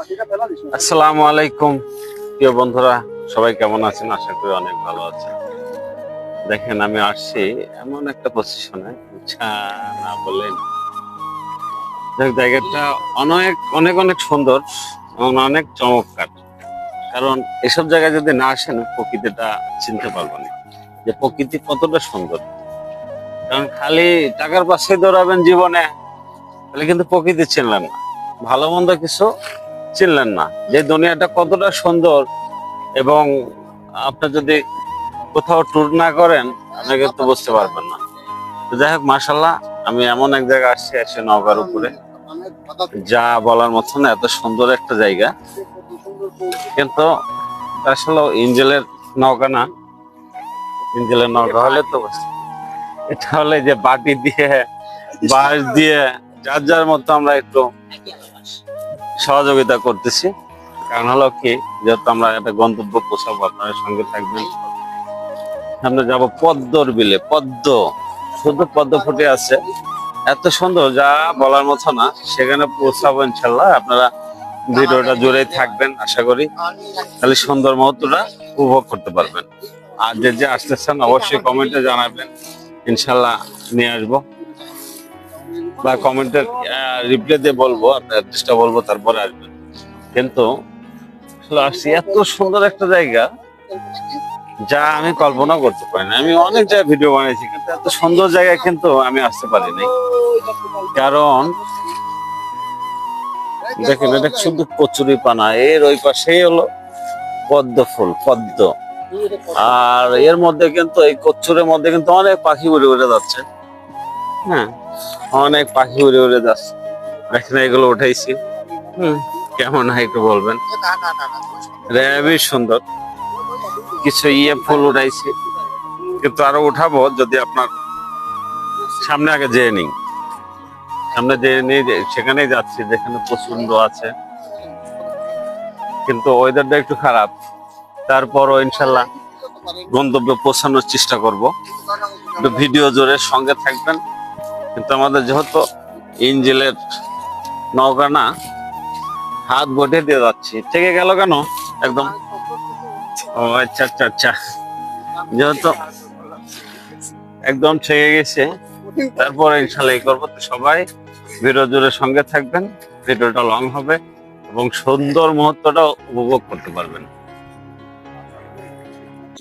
আসসালামু আলাইকুম প্রিয় বন্ধুরা, সবাই কেমন আছেন? আশা করি অনেক ভালো আছেন। দেখেন, আমি আসছি এমন একটা পজিশনে, না বললেন, জায়গাটা অনেক অনেক অনেক সুন্দর এবং অনেক চমৎকার। কারণ এসব জায়গায় যদি না আসেন, প্রকৃতিটা চিনতে পারবেন না যে প্রকৃতি কতটা সুন্দর। কারণ খালি টাকার পাশে দৌড়াবেন জীবনে, তাহলে কিন্তু প্রকৃতি চিনলেন না, ভালো মন্দ কিছু চিনলেন না, যে দুনিয়াটা কতটা সুন্দর। এবং আপনি যদি কোথাও ট্যুর না করেন, আপনি কিন্তু বুঝতে পারবেন না। তো যাই হোক, মাশাল্লাহ, আমি এমন এক জায়গায় আসছি, এসে নওগাঁর উপরে, যা বলার মতো না, এত সুন্দর একটা জায়গা। কিন্তু আসলে ইঞ্জেলের নৌকা না, ইঞ্জেলের নৌকা হলে তো এটা হলে যে বাটি দিয়ে বাঁশ দিয়ে যার যার মতো আমরা একটু সহযোগিতা করতেছি। কারণ হলো কি, যেহেতু আমরা একটা গন্তব্য পৌঁছাবো, আপনারা সঙ্গে থাকবেন। আমরা যাব পদ্মর বিলে। পদ্ম, শুধু পদ্ম ফুটে আছে, এত সুন্দর, যা বলার মতো না। সেখানে পৌঁছাবো ইনশাল্লাহ। আপনারা ভিডিওটা জুড়েই থাকবেন, আশা করি তাহলে সুন্দর মুহূর্তটা উপভোগ করতে পারবেন। আর যে যে আসতেছেন, অবশ্যই কমেন্টে জানাবেন, ইনশাল্লাহ নিয়ে আসবো, বা কমেন্টের রিপ্লাই দিয়ে বলবো, আপনার অ্যাড্রেসটা বলবো, তারপরে আসবেন। কিন্তু আসলে আসছি এত সুন্দর একটা জায়গা, যা আমি কল্পনা করতে পারি না। আমি অনেক জায়গায় ভিডিও বানিয়েছি, কিন্তু এত সুন্দর জায়গায় কিন্তু আমি আসতে পারিনি। কারণ দেখেন, এটা শুধু কচুরি পানা, এর ওই পাশেই হলো পদ্ম ফুল, পদ্ম। আর এর মধ্যে কিন্তু, এই কচুরের মধ্যে কিন্তু অনেক পাখি উড়ে উড়ে যাচ্ছে। হ্যাঁ, অনেক পাখি উড়ে উড়ে যাচ্ছে। দেখেন, এগুলো উঠাইছি। কেমন হয় একটু বলবেন? বেশ সুন্দর। কিছু ফুল উঠাইছি, কিন্তু আরো উঠাবো, যদি আপনার সামনে আগে যেয়ে নিই। সামনে যেয়ে নিই, সেখানেই যাচ্ছি, যেখানে প্রচন্ড আছে, কিন্তু ওয়েদারটা একটু খারাপ। তারপরও ইনশাল্লাহ গন্তব্যে পৌঁছানোর চেষ্টা করব। একটু ভিডিও জোরে সঙ্গে থাকবেন। কিন্তু আমাদের যেহেতু ইঞ্জিলের নৌকা না, হাত বটে দিয়ে যাচ্ছি। থেকে গেল কেন একদম? ও আচ্ছা আচ্ছা আচ্ছা, যেহেতু একদম ছেড়ে গেছে, তারপরে ইনশাল্লাহ এই করবো। তো সবাই ভিডিও জুড়ে সঙ্গে থাকবেন, ভিডিওটা লং হবে এবং সুন্দর মুহূর্তটা উপভোগ করতে পারবেন।